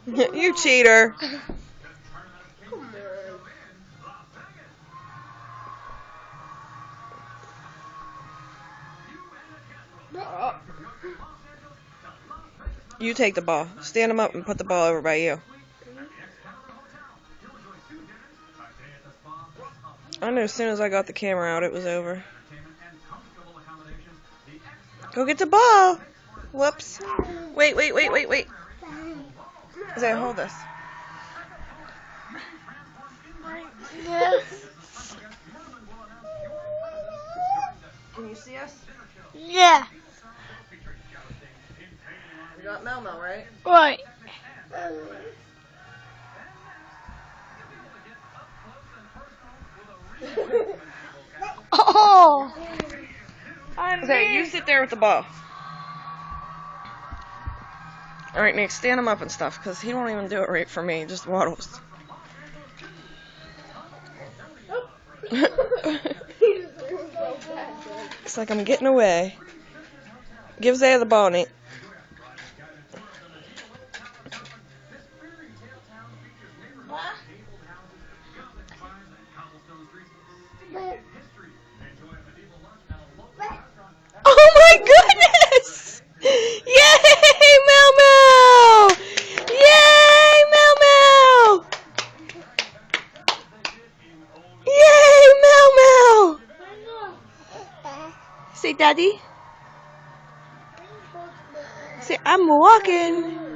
You cheater. You take the ball. Stand him up and put the ball over by you. I knew as soon as I got the camera out it was over. Go get the ball. Whoops. Wait. Zay, hold this. Can you see us? Yeah. We got Melmo, right? Right. Oh. Zay, you sit there with the ball. Alright, Nick, stand him up and stuff, because he won't even do it right for me. He just waddles. It's like I'm getting away. Give Zay the ball, Nate. Oh my goodness! Yay, Melmo! Yay, Melmo! Yay, Melmo! Say, Daddy. Say, I'm walking.